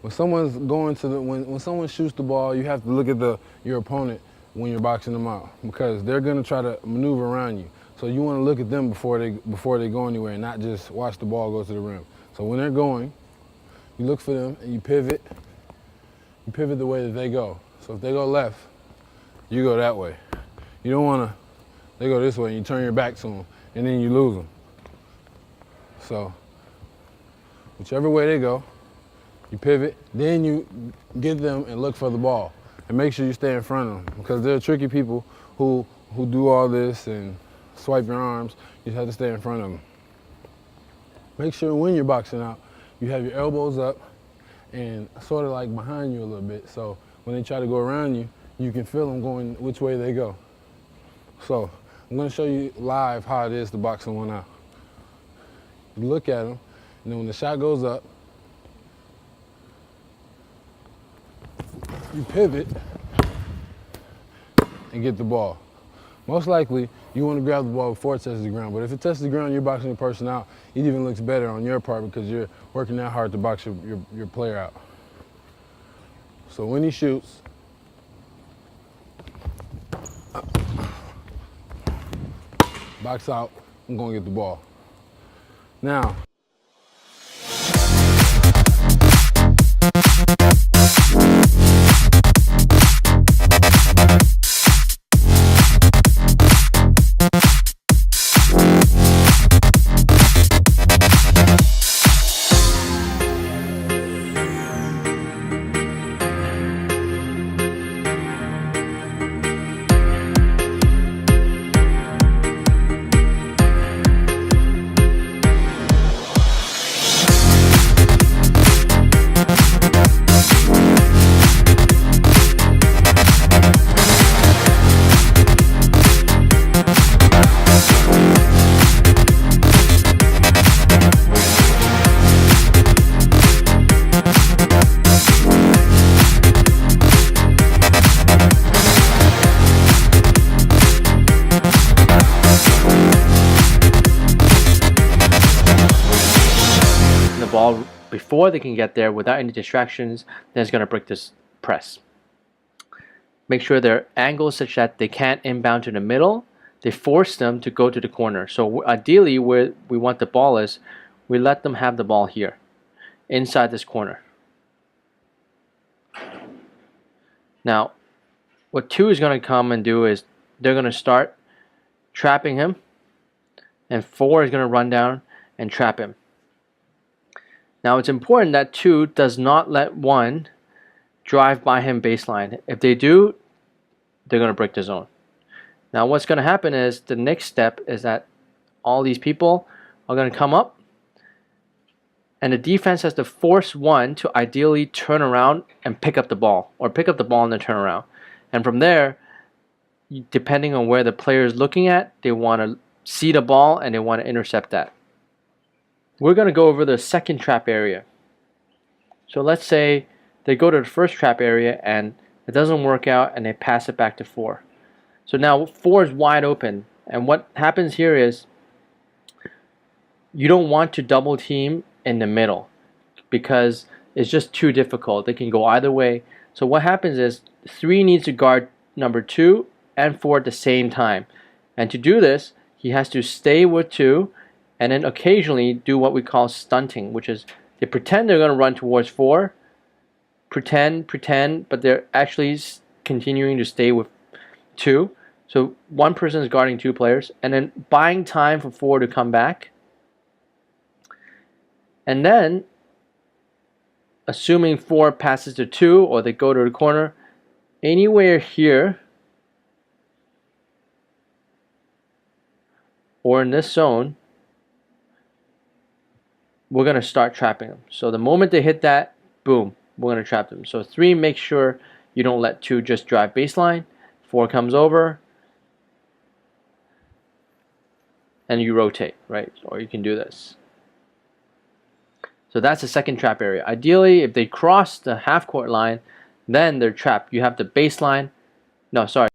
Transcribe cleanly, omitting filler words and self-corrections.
when someone's going to the when someone shoots the ball, you have to look at your opponent when you're boxing them out, because they're gonna try to maneuver around you. So you want to look at them before they go anywhere, and not just watch the ball go to the rim. So when they're going, you look for them and you pivot. You pivot the way that they go. So if they go left, you go that way. You don't want to. They go this way, and you turn your back to them, and then you lose them. So whichever way they go, you pivot, then you get them and look for the ball. And make sure you stay in front of them, because there are tricky people who do all this and swipe your arms. You just have to stay in front of them. Make sure when you're boxing out, you have your elbows up and sort of like behind you a little bit, so when they try to go around you, you can feel them going which way they go. So I'm going to show you live how it is to box someone out. You look at them, and then when the shot goes up, you pivot and get the ball. Most likely, you want to grab the ball before it touches the ground, but if it touches the ground, you're boxing the person out. It even looks better on your part because you're working that hard to box your player out. So when he shoots, box out, I'm going to get the ball. Now, ball before they can get there without any distractions, then it's going to break this press. Make sure they're angled such that they can't inbound to the middle. They force them to go to the corner. So ideally, where we want the ball is, we let them have the ball here, inside this corner. Now, what 2 is going to come and do is they're going to start trapping him, and 4 is going to run down and trap him. Now it's important that 2 does not let 1 drive by him baseline. If they do, they're going to break the zone. Now what's going to happen is the next step is that all these people are going to come up, and the defense has to force 1 to ideally turn around and pick up the ball, or pick up the ball and then turn around. And from there, depending on where the player is looking at, they want to see the ball and they want to intercept that. We're going to go over the second trap area. So let's say they go to the first trap area and it doesn't work out and they pass it back to 4. So now 4 is wide open, and what happens here is you don't want to double team in the middle because it's just too difficult. They can go either way. So what happens is 3 needs to guard number 2 and 4 at the same time. And to do this, he has to stay with 2 and then occasionally do what we call stunting, which is they pretend they're going to run towards 4, pretend, but they're actually continuing to stay with 2. So one person is guarding 2 players, and then buying time for 4 to come back. And then, assuming 4 passes to 2 or they go to the corner, anywhere here or in this zone, we're going to start trapping them. So the moment they hit that, boom, we're going to trap them. So 3, make sure you don't let 2 just drive baseline. 4 comes over, and you rotate, right? Or you can do this. So that's the second trap area. Ideally, if they cross the half-court line, then they're trapped. You have the baseline. No, sorry.